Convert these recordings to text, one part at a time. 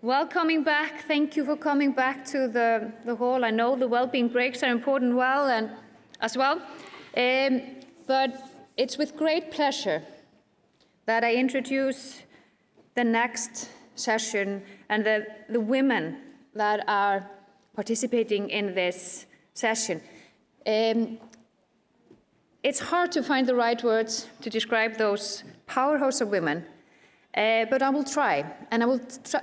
Welcoming back. Thank you for coming back to the hall. I know the Wellbeing breaks are important as well. But it's with great pleasure that I introduce the next session and the women that are participating in this session. It's hard to find the right words to describe those powerhouse of women. But I will try, and I will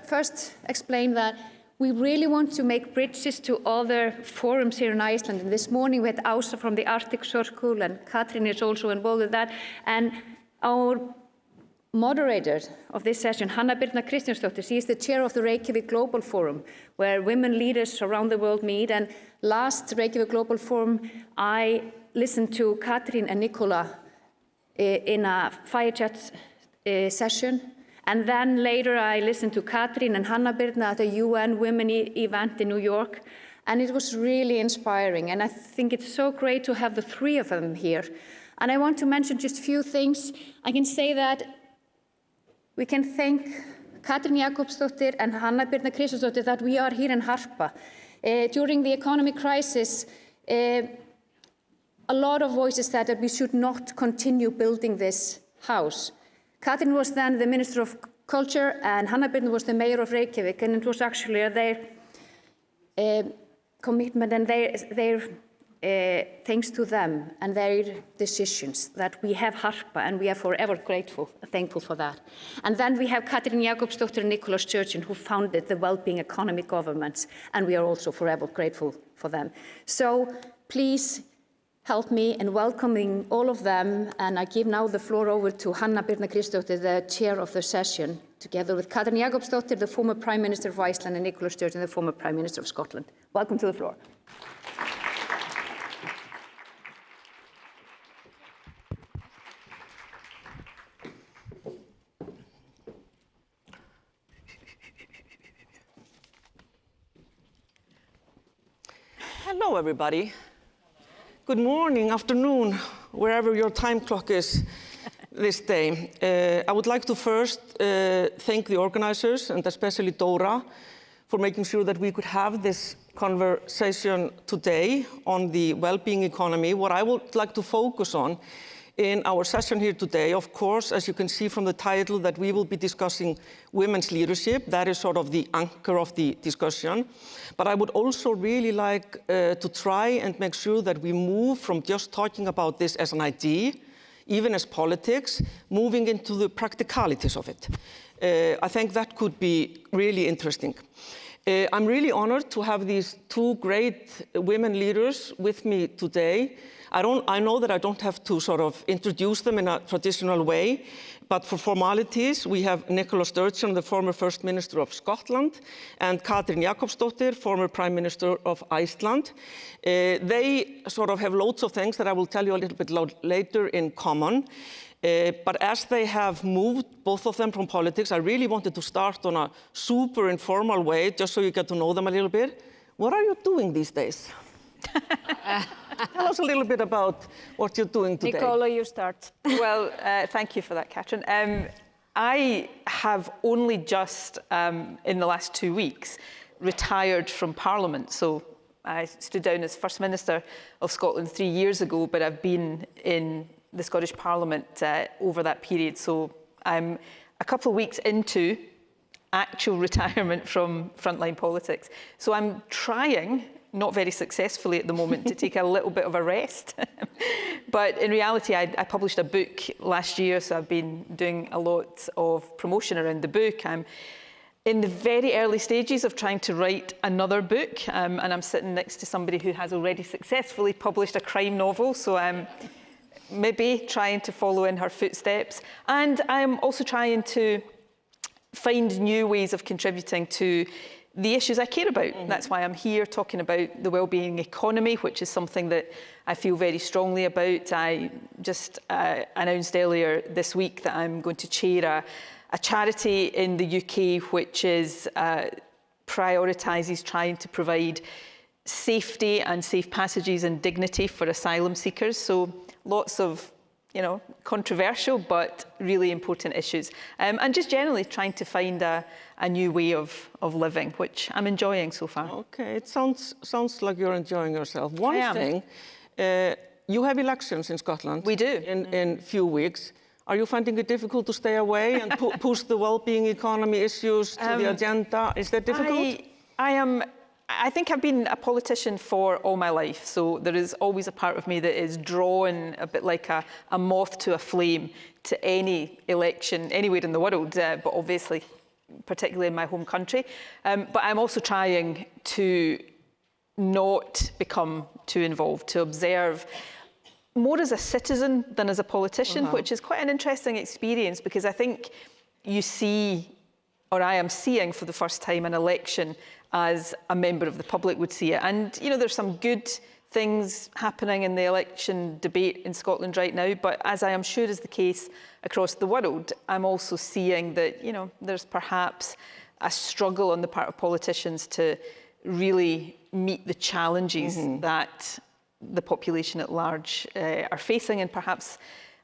first explain that we really want to make bridges to other forums here in Iceland. And this morning we had Ása from the Arctic Circle, and Katrín is also involved in that. And our moderator of this session, Hanna Birna Kristjánsdóttir, she is the chair of the Reykjavik Global Forum, where women leaders around the world meet. And last Reykjavik Global Forum, I listened to Katrín and Nicola in a fire chat session. And then later I listened to Katrín and Hanna Birna at a UN Women event in New York. And it was really inspiring. And I think it's so great to have the three of them here. And I want to mention just a few things. I can say that we can thank Katrín Jakobsdóttir and Hanna Birna Kristjánsdóttir that we are here in Harpa. During the economic crisis, a lot of voices said that we should not continue building this house. Katrín was then the Minister of Culture and Hanna Birna was the Mayor of Reykjavik, and it was actually their commitment and their thanks to them and their decisions that we have Harpa, and we are forever grateful, thankful for that. And then we have Katrín Jakobsdóttir and Nicholas Sturgeon, who founded the Wellbeing Economic Governments, and we are also forever grateful for them. So please help me in welcoming all of them, and I give now the floor over to Hanna Birna Kristjánsdóttir, the chair of the session, together with Katrín Jakobsdóttir, the former Prime Minister of Iceland, and Nicholas Sturgeon, the former Prime Minister of Scotland. Welcome to the floor. Hello, everybody. Good morning, afternoon, wherever your time clock is this day. I would like to first thank the organizers, and especially Dora, for making sure that we could have this conversation today on the well-being economy. What I would like to focus on in our session here today, of course, as you can see from the title, that we will be discussing women's leadership. That is sort of the anchor of the discussion. But I would also really like to try and make sure that we move from just talking about this as an idea, even as politics, moving into the practicalities of it. I think that could be really interesting. I'm really honored to have these two great women leaders with me today. I know that I don't have to sort of introduce them in a traditional way, but for formalities, we have Nicola Sturgeon, the former First Minister of Scotland, and Katrín Jakobsdóttir, former Prime Minister of Iceland. They sort of have loads of things that I will tell you a little bit later in common. But as they have moved, both of them, from politics, I really wanted to start on a super informal way, just so you get to know them a little bit. What are you doing these days? Tell us a little bit about what you're doing today. Nicola, you start. Well, thank you for that, Katrín. I have only just, in the last 2 weeks, retired from Parliament. So I stood down as First Minister of Scotland 3 years ago, but I've been in the Scottish Parliament over that period. So I'm a couple of weeks into actual retirement from frontline politics. So I'm trying, not very successfully at the moment, to take a little bit of a rest. But in reality, I published a book last year, so I've been doing a lot of promotion around the book. I'm in the very early stages of trying to write another book, and I'm sitting next to somebody who has already successfully published a crime novel, so I'm maybe trying to follow in her footsteps. And I'm also trying to find new ways of contributing to the issues I care about. Mm-hmm. That's why I'm here talking about the wellbeing economy, which is something that I feel very strongly about. I just announced earlier this week that I'm going to chair a charity in the UK which is prioritises trying to provide safety and safe passages and dignity for asylum seekers. So lots of controversial but really important issues. And just generally trying to find a new way of living, which I'm enjoying so far. Okay, it sounds like you're enjoying yourself. I One am. thing, you have elections in Scotland. We do. In few weeks. Are you finding it difficult to stay away and push the well-being economy issues to the agenda? Is that difficult? I think I've been a politician for all my life, so there is always a part of me that is drawn a bit like a moth to a flame to any election anywhere in the world, but obviously particularly in my home country. But I'm also trying to not become too involved, to observe more as a citizen than as a politician, which is quite an interesting experience, because I think you see, or I am seeing for the first time, an election as a member of the public would see it. And, there's some good things happening in the election debate in Scotland right now, but as I am sure is the case across the world, I'm also seeing that, there's perhaps a struggle on the part of politicians to really meet the challenges that the population at large are facing, and perhaps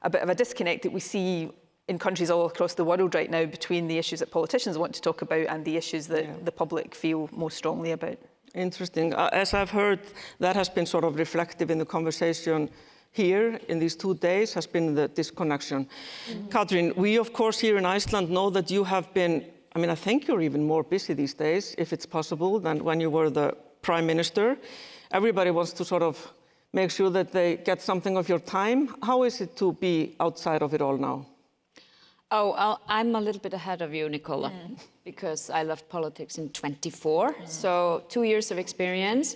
a bit of a disconnect that we see in countries all across the world right now between the issues that politicians want to talk about and the issues that the public feel most strongly about. Interesting. As I've heard, that has been sort of reflective in the conversation here in these 2 days, has been the disconnection. Katrín, we of course here in Iceland know that you have been, I think you're even more busy these days, if it's possible, than when you were the Prime Minister. Everybody wants to sort of make sure that they get something of your time. How is it to be outside of it all now? Oh, I'm a little bit ahead of you, Nicola, because I left politics in 24, so 2 years of experience.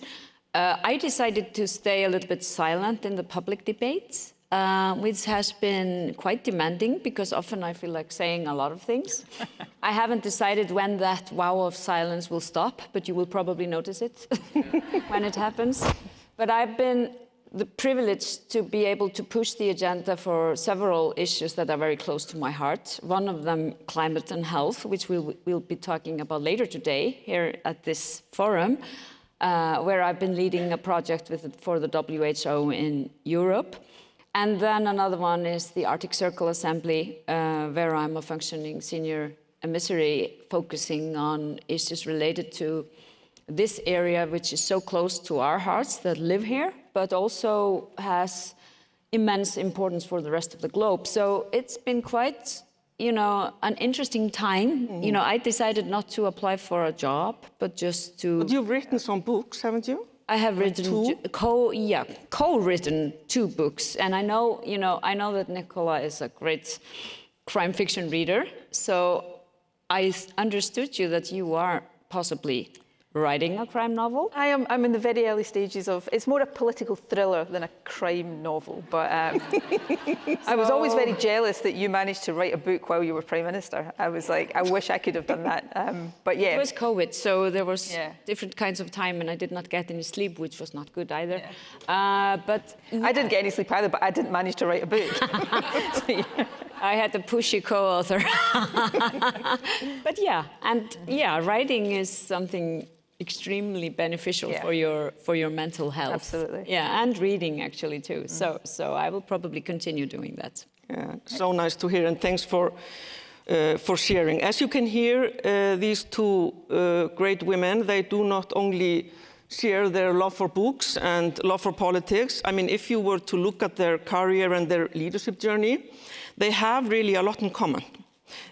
I decided to stay a little bit silent in the public debates, which has been quite demanding, because often I feel like saying a lot of things. I haven't decided when that wow of silence will stop, but you will probably notice it when it happens. But I've been the privilege to be able to push the agenda for several issues that are very close to my heart. One of them, climate and health, which we'll be talking about later today here at this forum, where I've been leading a project for the WHO in Europe. And then another one is the Arctic Circle Assembly, where I'm a functioning senior emissary focusing on issues related to this area, which is so close to our hearts that live here, but also has immense importance for the rest of the globe. So it's been quite, an interesting time. I decided not to apply for a job, but just to... But you've written some books, haven't you? I have written co-written 2 books, and I know that Nicola is a great crime fiction reader. So I understood you that you are possibly writing a crime novel? I'm in the very early stages of, it's more a political thriller than a crime novel, but I was always very jealous that you managed to write a book while you were Prime Minister. I was like, I wish I could have done that, but yeah. It was COVID, so there was different kinds of time, and I did not get any sleep, which was not good either. But I didn't get any sleep either, but I didn't manage to write a book. So, I had a pushy co-author. But writing is something extremely beneficial for your mental health. Absolutely. Yeah, and reading actually too. So I will probably continue doing that. Yeah, so nice to hear, and thanks for sharing. As you can hear, these 2 great women, they do not only share their love for books and love for politics. I mean, if you were to look at their career and their leadership journey, they have really a lot in common.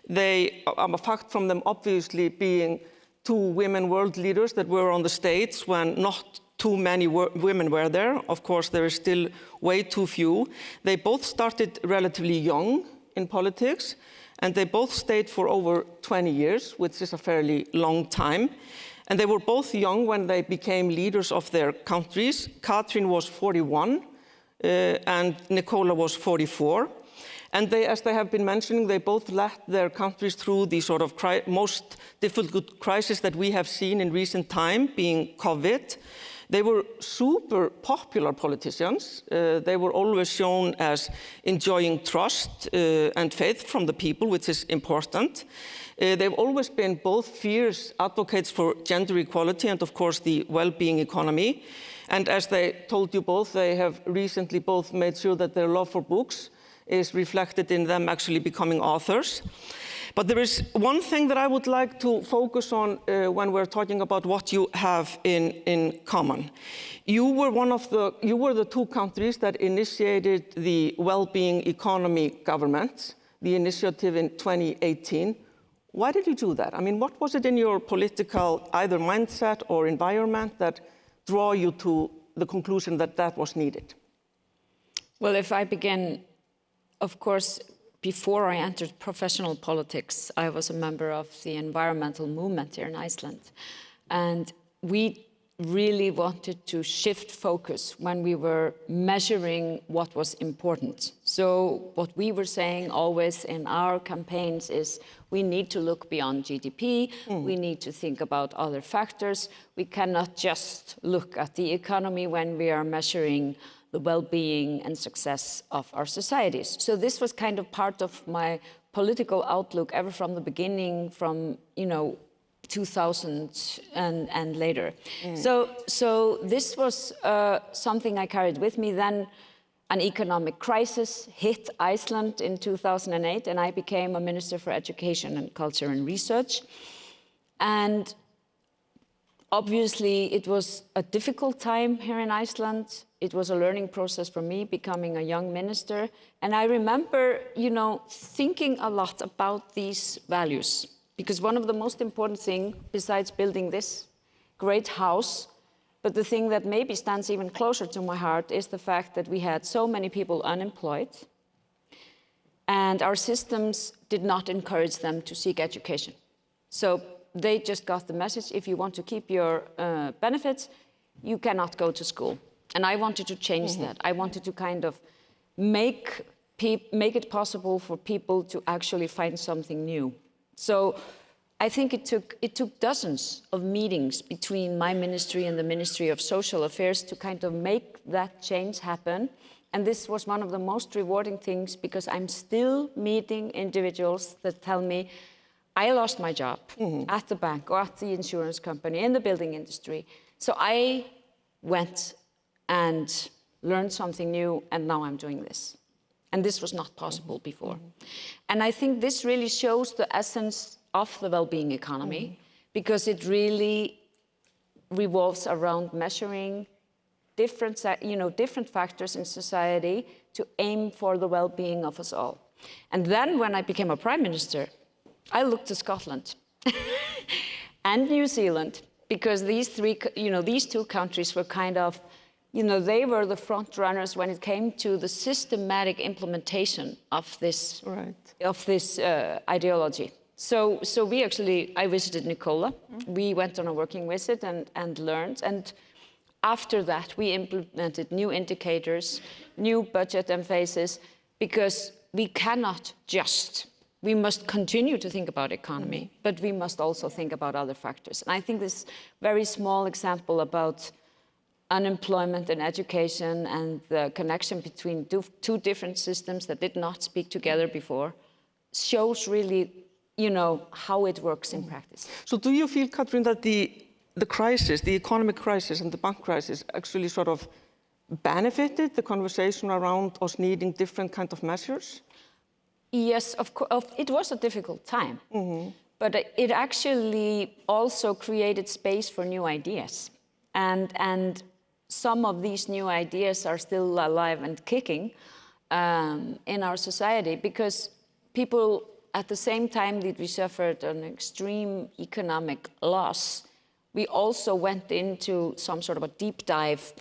A fact from them obviously being 2 women world leaders that were on the stage when not too many women were there. Of course, there is still way too few. They both started relatively young in politics, and they both stayed for over 20 years, which is a fairly long time. And they were both young when they became leaders of their countries. Katrín was 41, and Nicola was 44. And as they have been mentioning, they both led their countries through the sort of most difficult crisis that we have seen in recent time, being COVID. They were super popular politicians. They were always shown as enjoying trust and faith from the people, which is important. They've always been both fierce advocates for gender equality and, of course, the well-being economy. And as they told you both, they have recently both made sure that their love for books is reflected in them actually becoming authors. But there is one thing that I would like to focus on when we're talking about what you have in common. You were the two countries that initiated the Wellbeing economy government, the initiative in 2018. Why did you do that? I mean, what was it in your political either mindset or environment that draw you to the conclusion that that was needed? Well, if I begin, of course, before I entered professional politics, I was a member of the environmental movement here in Iceland. And we really wanted to shift focus when we were measuring what was important. So what we were saying always in our campaigns is we need to look beyond GDP, we need to think about other factors. We cannot just look at the economy when we are measuring the well-being and success of our societies. So this was kind of part of my political outlook ever from the beginning, from 2000 and later. So this was something I carried with me. Then an economic crisis hit Iceland in 2008, and I became a Minister for Education and Culture and Research. And obviously, it was a difficult time here in Iceland. It was a learning process for me, becoming a young minister. And I remember, thinking a lot about these values. Because one of the most important things, besides building this great house, but the thing that maybe stands even closer to my heart is the fact that we had so many people unemployed. And our systems did not encourage them to seek education. So they just got the message, if you want to keep your benefits, you cannot go to school. And I wanted to change that. I wanted to kind of make it possible for people to actually find something new. So I think it took dozens of meetings between my ministry and the Ministry of Social Affairs to kind of make that change happen. And this was one of the most rewarding things, because I'm still meeting individuals that tell me, I lost my job at the bank or at the insurance company, in the building industry. So I went and learned something new, and now I'm doing this. And this was not possible before. And I think this really shows the essence of the well-being economy, because it really revolves around measuring different factors in society to aim for the well-being of us all. And then when I became a prime minister, I looked to Scotland and New Zealand, because these two countries were kind of, they were the front runners when it came to the systematic implementation of this, ideology. So I visited Nicola. We went on a working visit and learned. And after that, we implemented new indicators, new budget emphasis, because we must continue to think about economy, but we must also think about other factors. And I think this very small example about unemployment and education and the connection between two different systems that did not speak together before shows really, how it works in practice. So do you feel, Katrín, that the crisis, the economic crisis and the bank crisis actually sort of benefited the conversation around us needing different kind of measures? Yes, of course. It was a difficult time, but it actually also created space for new ideas. And some of these new ideas are still alive and kicking in our society, because people, at the same time that we suffered an extreme economic loss, we also went into some sort of a deep dive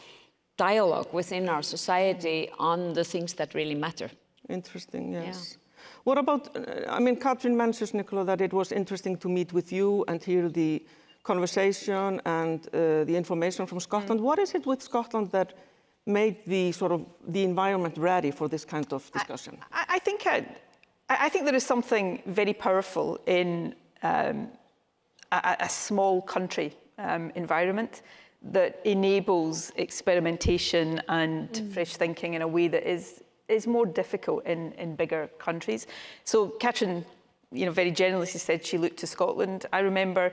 dialogue within our society on the things that really matter. Interesting, yes. Yeah. What about, Katrín mentions, Nicola, that it was interesting to meet with you and hear the conversation and the information from Scotland. What is it with Scotland that made the environment ready for this kind of discussion? I think there is something very powerful in a small country environment that enables experimentation and fresh thinking in a way that is more difficult in bigger countries. So Katrín, very generously said she looked to Scotland. I remember,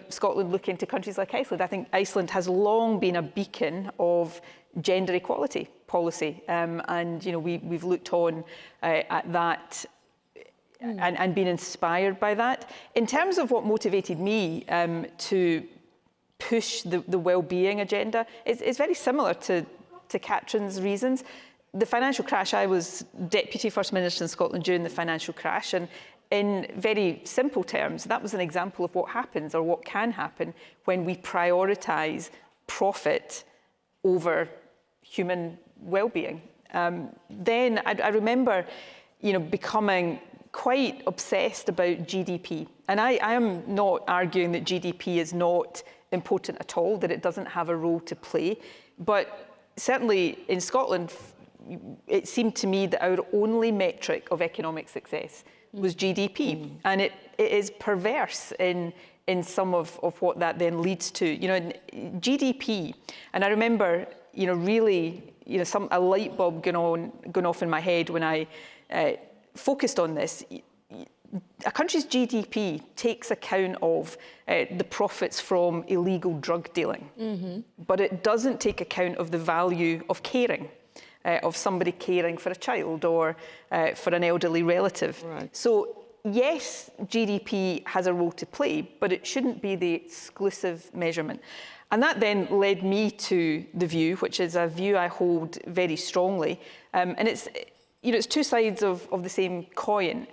Scotland looking to countries like Iceland. I think Iceland has long been a beacon of gender equality policy. And we've looked on at that and been inspired by that. In terms of what motivated me to push the well-being agenda, it's very similar to Catherine's reasons. The financial crash, I was Deputy First Minister in Scotland during the financial crash, and in very simple terms, that was an example of what happens or what can happen when we prioritise profit over human well-being. Then I remember, becoming quite obsessed about GDP. And I am not arguing that GDP is not important at all, that it doesn't have a role to play. But certainly in Scotland, it seemed to me that our only metric of economic success was GDP. And it is perverse in some of what that then leads to. GDP, and I remember, really, a light bulb going off in my head when I focused on this. A country's GDP takes account of the profits from illegal drug dealing, but it doesn't take account of the value of caring, of somebody caring for a child or for an elderly relative. Right. So yes, GDP has a role to play, but it shouldn't be the exclusive measurement. And that then led me to the view, which is a view I hold very strongly, and it's two sides of the same coin.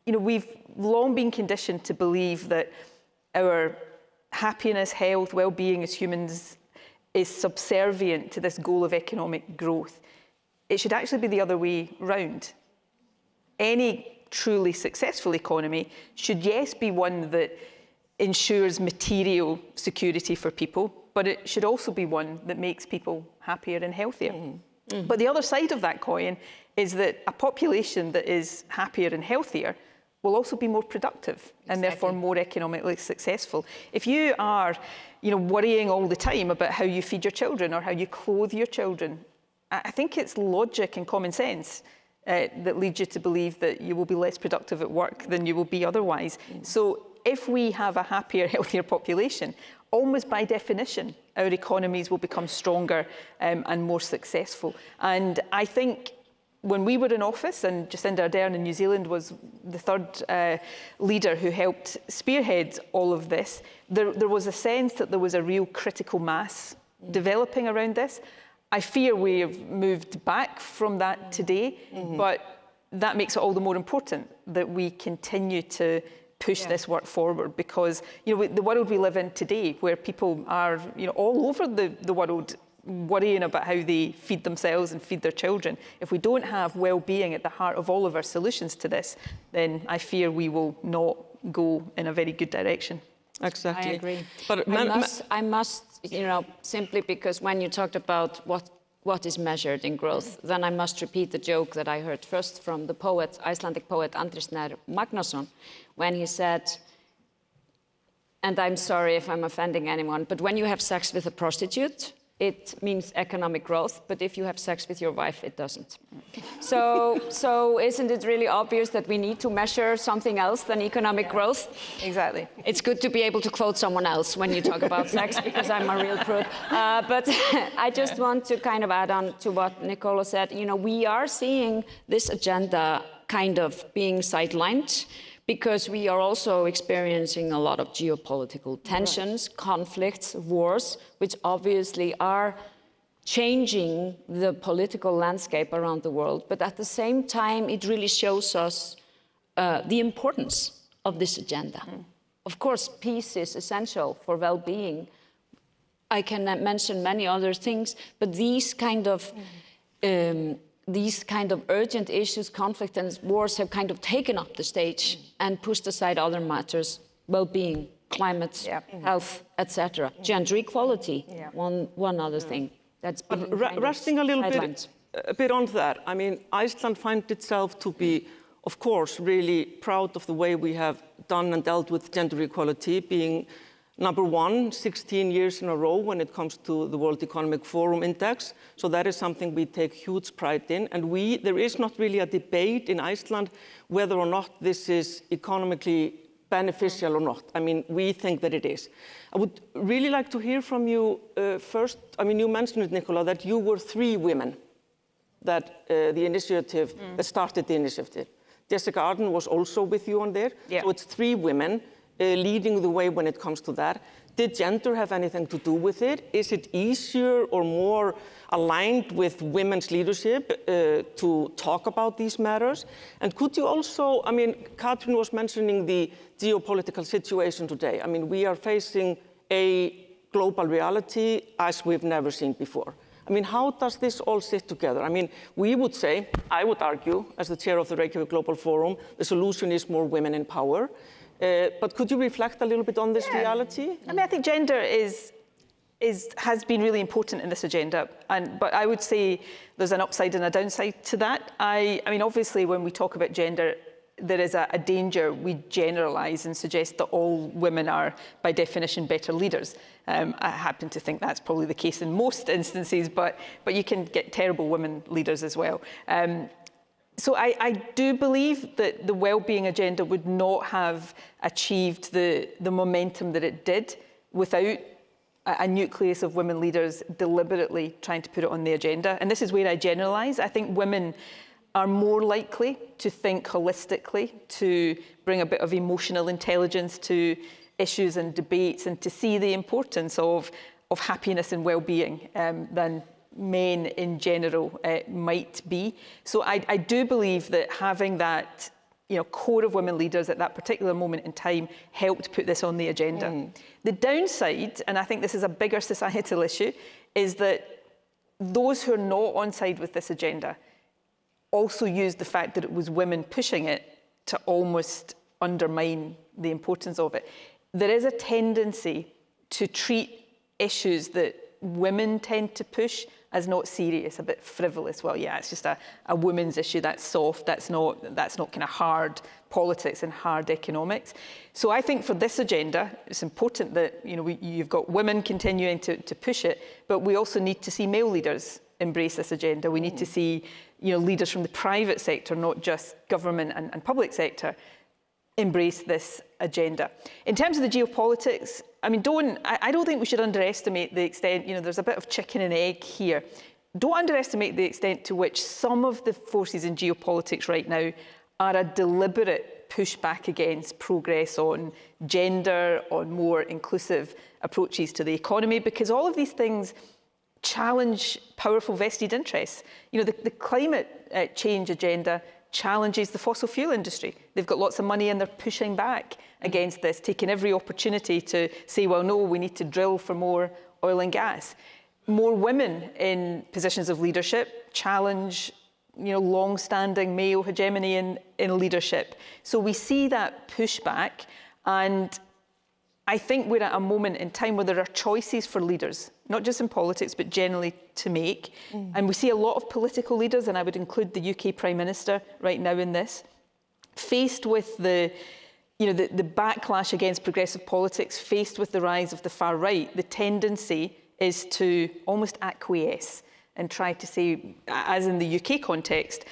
We've long been conditioned to believe that our happiness, health, well-being as humans is subservient to this goal of economic growth. It should actually be the other way round. Any truly successful economy should, yes, be one that ensures material security for people, but it should also be one that makes people happier and healthier. But the other side of that coin is that a population that is happier and healthier will also be more productive and therefore more economically successful. If you are, worrying all the time about how you feed your children or how you clothe your children, I think it's logic and common sense that leads you to believe that you will be less productive at work than you will be otherwise. So if we have a happier, healthier population, almost by definition, our economies will become stronger and more successful. And I think when we were in office, and Jacinda Ardern in New Zealand was the third leader who helped spearhead all of this, there was a sense that there was a real critical mass developing around this. I fear we have moved back from that today, but that makes it all the more important that we continue to push this work forward, because the world we live in today, where people are all over the world worrying about how they feed themselves and feed their children, if we don't have well-being at the heart of all of our solutions to this, then I fear we will not go in a very good direction. Exactly. I agree. But I must, simply because when you talked about what is measured in growth, then I must repeat the joke that I heard first from the poet, Icelandic poet Andri Snær Magnason, when he said, and I'm sorry if I'm offending anyone, but when you have sex with a prostitute, it means economic growth, but if you have sex with your wife, it doesn't. So isn't it really obvious that we need to measure something else than economic growth? Exactly. It's good to be able to quote someone else when you talk about sex, because I'm a real prude. But I just want to kind of add on to what Nicola said. We are seeing this agenda kind of being sidelined, because we are also experiencing a lot of geopolitical tensions, conflicts, wars, which obviously are changing the political landscape around the world. But at the same time, it really shows us the importance of this agenda. Of course, peace is essential for well-being. I can mention many other things, but these kind of urgent issues, conflict and wars have kind of taken up the stage and pushed aside other matters, well-being, climate, health, etc. Gender equality, one other thing that's been resting a little bit on that. I mean, Iceland finds itself to be, of course, really proud of the way we have done and dealt with gender equality, being number 1, 16 years in a row when it comes to the World Economic Forum Index. So that is something we take huge pride in. And there is not really a debate in Iceland whether or not this is economically beneficial or not. I mean, we think that it is. I would really like to hear from you first. I mean, you mentioned it, Nicola, that you were 3 women that the initiative, that started the initiative. Jessica Arden was also with you on there. Yeah. So it's 3 women leading the way when it comes to that. Did gender have anything to do with it? Is it easier or more aligned with women's leadership to talk about these matters? And could you also, I mean, Katrin was mentioning the geopolitical situation today. I mean, we are facing a global reality as we've never seen before. I mean, how does this all sit together? I mean, we would say, I would argue, as the chair of the Reykjavik Global Forum, the solution is more women in power. But could you reflect a little bit on this reality? I mean, I think gender has been really important in this agenda, but I would say there's an upside and a downside to that. I mean, obviously, when we talk about gender, there is a danger we generalise and suggest that all women are, by definition, better leaders. I happen to think that's probably the case in most instances, but you can get terrible women leaders as well. So I do believe that the wellbeing agenda would not have achieved the momentum that it did without a nucleus of women leaders deliberately trying to put it on the agenda. And this is where I generalise. I think women are more likely to think holistically, to bring a bit of emotional intelligence to issues and debates, and to see the importance of happiness and well-being than men in general might be. So I do believe that having that core of women leaders at that particular moment in time helped put this on the agenda. The downside, and I think this is a bigger societal issue, is that those who are not on side with this agenda also used the fact that it was women pushing it to almost undermine the importance of it. There is a tendency to treat issues that women tend to push as not serious, a bit frivolous. Well, yeah, it's just a women's issue, that's soft, that's not kind of hard politics and hard economics. So I think for this agenda, it's important that you've got women continuing to push it, but we also need to see male leaders embrace this agenda. We need to see leaders from the private sector, not just government and public sector, embrace this agenda. In terms of the geopolitics, I mean, I don't think we should underestimate the extent, there's a bit of chicken and egg here. Don't underestimate the extent to which some of the forces in geopolitics right now are a deliberate pushback against progress on gender, on more inclusive approaches to the economy, because all of these things challenge powerful vested interests. The climate change agenda challenges the fossil fuel industry. They've got lots of money and they're pushing back against this, taking every opportunity to say, well, no, we need to drill for more oil and gas. More women in positions of leadership challenge, long-standing male hegemony in leadership. So we see that pushback, and I think we're at a moment in time where there are choices for leaders, not just in politics, but generally to make. And we see a lot of political leaders, and I would include the UK Prime Minister right now in this, faced with the backlash against progressive politics, faced with the rise of the far right. The tendency is to almost acquiesce and try to say, as in the UK context,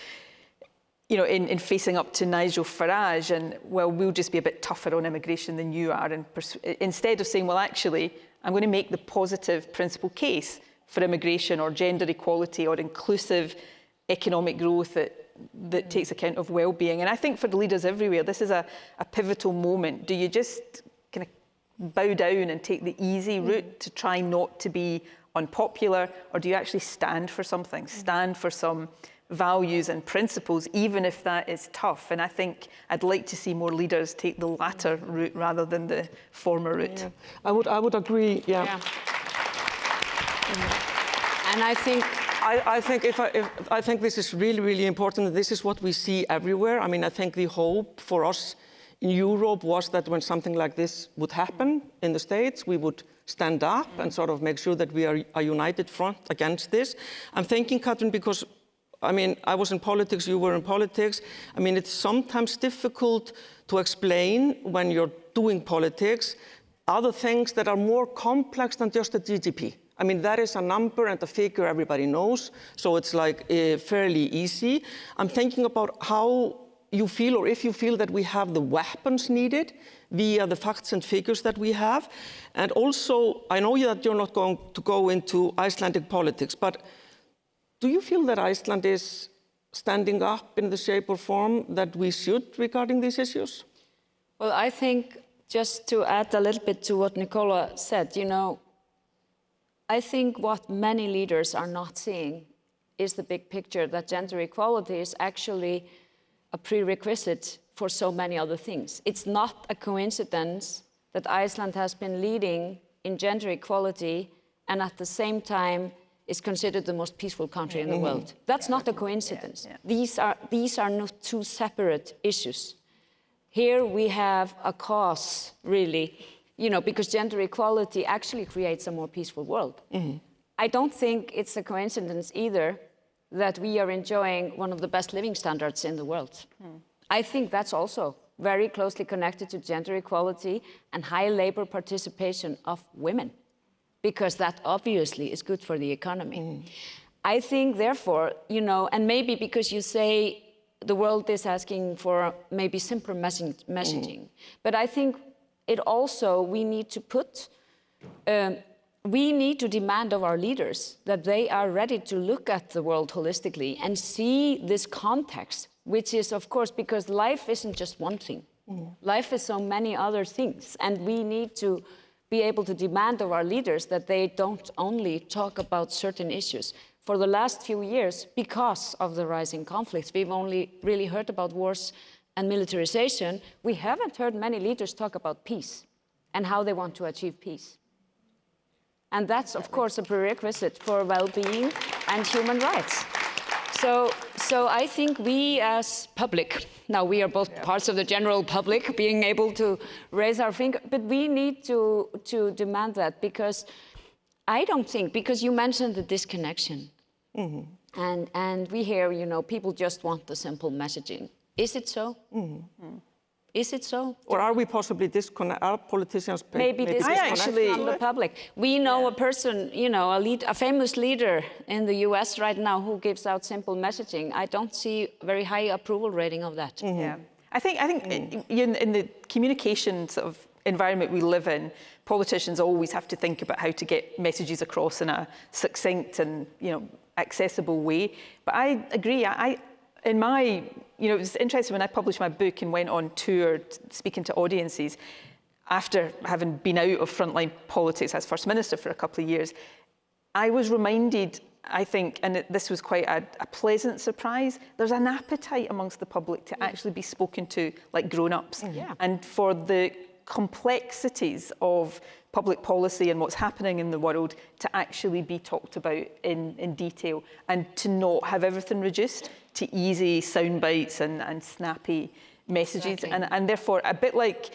in facing up to Nigel Farage, and, well, we'll just be a bit tougher on immigration than you are. And instead of saying, well, actually, I'm going to make the positive principal case for immigration or gender equality or inclusive economic growth that takes account of well-being. And I think for the leaders everywhere, this is a pivotal moment. Do you just kind of bow down and take the easy route to try not to be unpopular, or do you actually stand for something, stand for some values and principles, even if that is tough? And I think I'd like to see more leaders take the latter route rather than the former route. Yeah. I would agree. Yeah. And I think this is really, really important. This is what we see everywhere. I mean, I think the hope for us in Europe was that when something like this would happen in the States, we would stand up and sort of make sure that we are a united front against this. I'm thinking, Katrin, because I mean, I was in politics, you were in politics. I mean, it's sometimes difficult to explain when you're doing politics other things that are more complex than just the GDP. I mean, that is a number and a figure everybody knows, so it's like fairly easy. I'm thinking about how you feel, or if you feel that we have the weapons needed via the facts and figures that we have. And also, I know that you're not going to go into Icelandic politics, but do you feel that Iceland is standing up in the shape or form that we should regarding these issues? Well, I think, just to add a little bit to what Nicola said, you know, I think what many leaders are not seeing is the big picture, that gender equality is actually a prerequisite for so many other things. It's not a coincidence that Iceland has been leading in gender equality and at the same time is considered the most peaceful country in the world. That's not a coincidence. These are not two separate issues. Here we have a cause, really, you know, because gender equality actually creates a more peaceful world. I don't think it's a coincidence either that we are enjoying one of the best living standards in the world. I think that's also very closely connected to gender equality and high labor participation of women, because that obviously is good for the economy. I think, therefore, you know, and maybe because you say the world is asking for maybe simpler messaging, but I think it also, we need to put, we need to demand of our leaders that they are ready to look at the world holistically and see this context, which is, of course, because life isn't just one thing. Life is so many other things, and we need to be able to demand of our leaders that they don't only talk about certain issues. For the last few years, because of the rising conflicts, we've only really heard about wars and militarization. We haven't heard many leaders talk about peace and how they want to achieve peace. And that's, of course, a prerequisite for well-being and human rights. So I think we as public, now we are both parts of the general public, being able to raise our finger, but we need to demand that, because I don't think, because you mentioned the disconnection, and we hear, you know, people just want the simple messaging. Is it so? Is it so? Or are we possibly disconnected? Are politicians maybe disconnected from the public? We know a person, you know, a famous leader in the US right now who gives out simple messaging. I don't see a very high approval rating of that. Yeah, I think in the communication sort of environment we live in, politicians always have to think about how to get messages across in a succinct and, you know, accessible way. But I agree. In my, you know, it was interesting when I published my book and went on tour speaking to audiences after having been out of frontline politics as First Minister for a couple of years. I was reminded, I think, and this was quite a pleasant surprise, there's an appetite amongst the public to actually be spoken to like grown-ups. And for the complexities of public policy and what's happening in the world to actually be talked about in detail, and to not have everything reduced to easy sound bites and snappy messages. Exactly. And therefore, a bit like,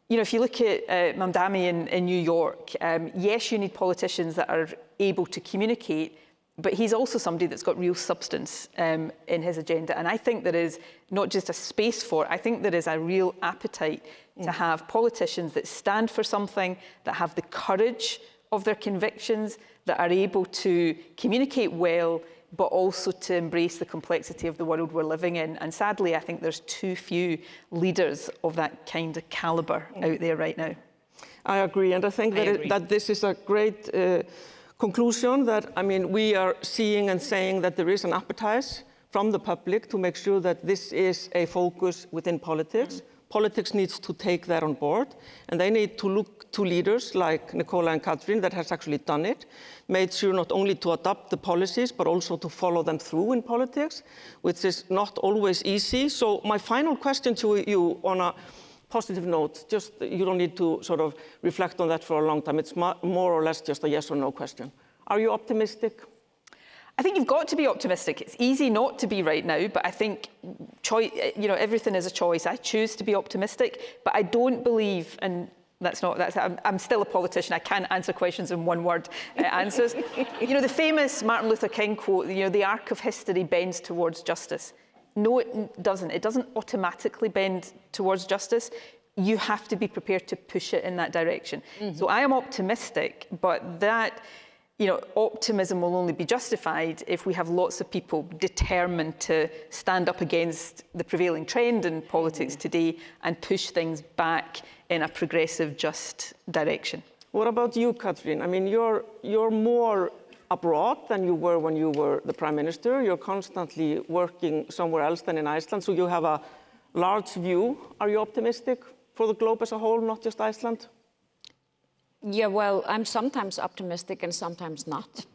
you know, if you look at Mamdani in New York, yes, you need politicians that are able to communicate, but he's also somebody that's got real substance in his agenda. And I think there is not just a space for it, I think there is a real appetite to have politicians that stand for something, that have the courage of their convictions, that are able to communicate well, but also to embrace the complexity of the world we're living in. And sadly, I think there's too few leaders of that kind of calibre out there right now. I agree, and I think that this is a great conclusion, that, I mean, we are seeing and saying that there is an appetite from the public to make sure that this is a focus within politics. Politics needs to take that on board, and they need to look to leaders like Nicola and Katrín that has actually done it, made sure not only to adopt the policies, but also to follow them through in politics, which is not always easy. So my final question to you on a positive note, just, you don't need to sort of reflect on that for a long time. It's more or less just a yes or no question. Are you optimistic? I think you've got to be optimistic. It's easy not to be right now, but I think you know, everything is a choice. I choose to be optimistic, but I don't believe, and I'm still a politician. I can't answer questions in one word answers. You know, the famous Martin Luther King quote, you know, the arc of history bends towards justice. No, it doesn't. It doesn't automatically bend towards justice. You have to be prepared to push it in that direction. So I am optimistic, but that you know, optimism will only be justified if we have lots of people determined to stand up against the prevailing trend in politics today and push things back in a progressive, just direction. What about you, Katrín? I mean, you're more abroad than you were when you were the Prime Minister. You're constantly working somewhere else than in Iceland, so you have a large view. Are you optimistic for the globe as a whole, not just Iceland? Yeah, well, I'm sometimes optimistic and sometimes not.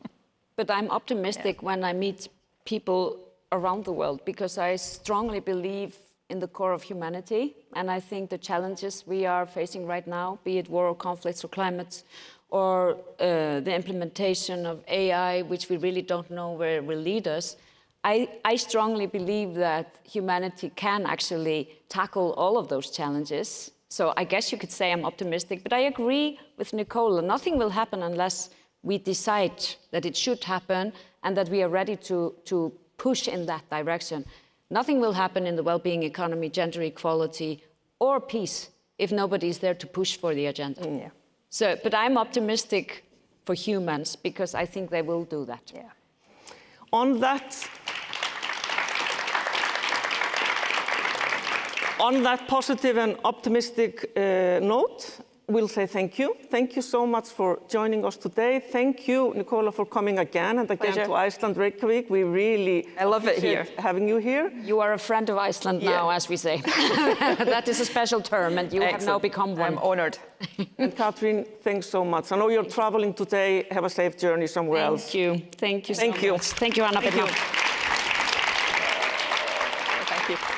But I'm optimistic when I meet people around the world, because I strongly believe in the core of humanity. And I think the challenges we are facing right now, be it war or conflicts or climate, or the implementation of AI, which we really don't know where it will lead us, I strongly believe that humanity can actually tackle all of those challenges. So I guess you could say I'm optimistic, but I agree with Nicola. Nothing will happen unless we decide that it should happen and that we are ready to push in that direction. Nothing will happen in the well-being economy, gender equality, or peace if nobody is there to push for the agenda. Yeah. So, but I'm optimistic for humans because I think they will do that. Yeah. On that positive and optimistic note, we'll say thank you. Thank you so much for joining us today. Thank you, Nicola, for coming again and again to Iceland, Reykjavik. We really love it here. Having you here. You are a friend of Iceland now, as we say. That is a special term, and you have now become one. I'm honoured. And Katrín, thanks so much. I know you're traveling today. Have a safe journey somewhere else. Thank you. Thank you so much. Thank you. Thank you, Anna. Thank you. Thank you.